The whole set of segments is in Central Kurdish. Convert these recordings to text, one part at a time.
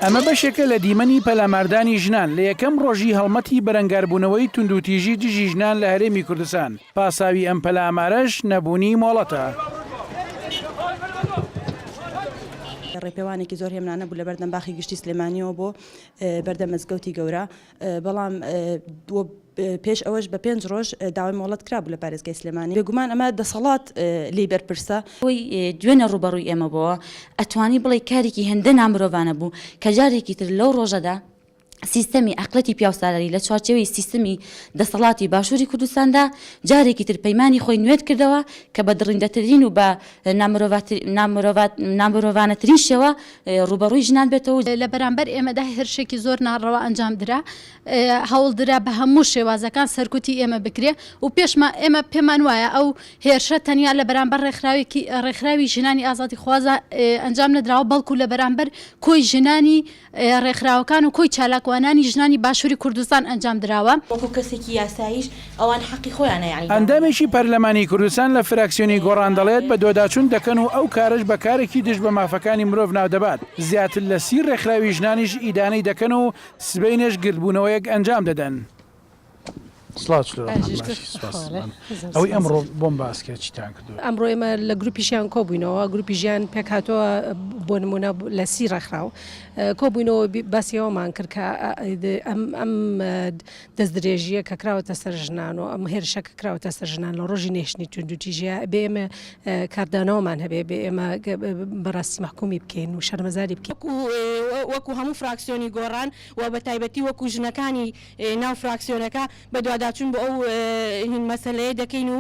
ئەمە بەشێکە لە دیمەنی پەلاماردانی ژنان لە یەکەم ڕۆژی هەڵمەتی بەرەنگاربوونەوەی توندوتیژی دژی ژنان لە هەرێمی کوردستان. پاساوی ئەم پەلامارەش نەبوونی مۆڵەتە. ڕێپێوانێکی زۆر هێمنانە بوو لە بەردەم باخی گشتی سلێمانیەوە بۆ بەردەم مەزگەوتی گەورە، بەڵام پێش ئەوەش بە 5 ڕۆژ داوای مۆڵەت کرابوو لە پارێزگای سلێمانی. بێگومان ئەمە دەسەڵات لی بەرپرسە. ئەوی دوێنە ڕوبەڕووی ئێمە بووە ئەتوانی بڵێ کارێکی هەندە نامرۆڤانە بوو کە جارێکی تر لەو ڕۆژەدا سیستەمی عقلەتی پیاوسالاری لە چوارچێوەی سیستەمی دەسەڵاتی باشووری کوردستاندا جارێکی تر پەیمانی خۆی نوێت کردەوە کە بە دڕیندەترین و بە نامرۆڤانەترین شێوە ڕوبەڕووی ژنان بێتەوە. لە بەرامبەر ئێمەدا هێرشێکی زۆر ناڕەوا ئەنجام درا، هەوڵدرا بە هەموو شێوازەکان سەرکوتی ئێمە بکرێ و ئێمە پێمان وایە ئەو هێرشە تەنیا لە بەرامبەر ڕێکخراوی ژنانی ئازادی خوازە ئەنجام نەدراوە، بەڵکو لە بەرامبەر کۆی ژنانی ڕێکخراوەکان و کۆی چالاکوانانی ژنانی باشووری کوردستان ئەنجام دراوە. وەکو کەسێکی یاساییش ئەوان حەقی خۆیانە یعنی. ئەندامێکی پەرلەمانی کوردستان لە فراکسیۆنی گۆڕان دەڵێت بە دۆداچوون دەکەن و ئەو کارش بە کارێکی دژ بە مافەکانی مرۆڤ ناودەبات. زیاتر لە 30 ڕێکخراوی ژنانیش ئیدانەی دەکەن و سبەینێش گردبوونەوەیەک ئەنجام دەدەن. ئەوەی ئەمڕۆ بۆم باسکە چیتان کردو؟ ئەمڕۆ ئێمە لە گروپیشیان کۆبووینەوە، گروپی ژیان پێک هاتۆوە بۆ نمونە لە 30 ڕێکخراو کۆبووینەوە باسیەوەمان کرد کە ئەم دەستدرێژیە کە کراوەتە سەر ژنان و ئەم هێرشە کە کراوەتە سەر ژنان لە ڕۆژی نێشتنی توندوتیژیە بێ ئێمە کاردانەوەمان هەبێ، بێ ئێمە بەڕاستی مەحکومی بکەین و شەرمەزاری بکەین. وەکو هەموو فراکسیۆنی گۆڕان و بە تایبەتی وەکو ژنەکانی ناو فراکسیۆنەکە بە دوواداچوون بۆ ئەو مەسەلەیە دەکەین و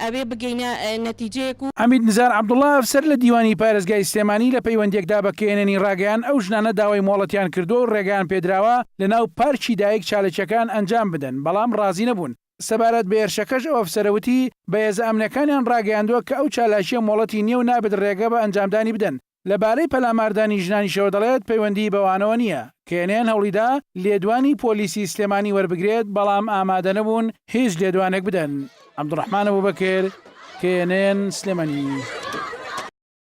ئەوێ بگەینە نەتیجەیەک. و حەمید نزار عەبدوڵڵا ئەفسەر لە دیوانی پارێزگای سلێمانی لە پەیوەندیەکدا بەکێنێنی ڕاگەیان ئەو ژنانە داوای مۆڵەتیان کردو و ڕێگەیان پێدراوە لە ناو پارکی دایک چالەکیەکان ئەنجام بدەن، بەڵام ڕازی نەبوون. سەبارەت بە هێرشەکەش ئەو ئەفسەرەوتی بە هێزە ئەمنەکانیان ڕاگەیاندووە کە ئەو چالاشیە مۆڵەتی نییە و نابێت ڕێگە بە ئەنجامدانی بدەن. لەبارەی پەلاماردانی ژنانی شەوە دەڵێت پەیوەندی بەوانەوە نییە. کێنێن هەوڵیدا لێدوانی پۆلیسی سلێمانی وەربگرێت، بەڵام ئامادە نەبوون هیچ لێدوانێک بدەن. عەبدوڕەحمان ئەبوبەکر، کێنێن سلێمانی.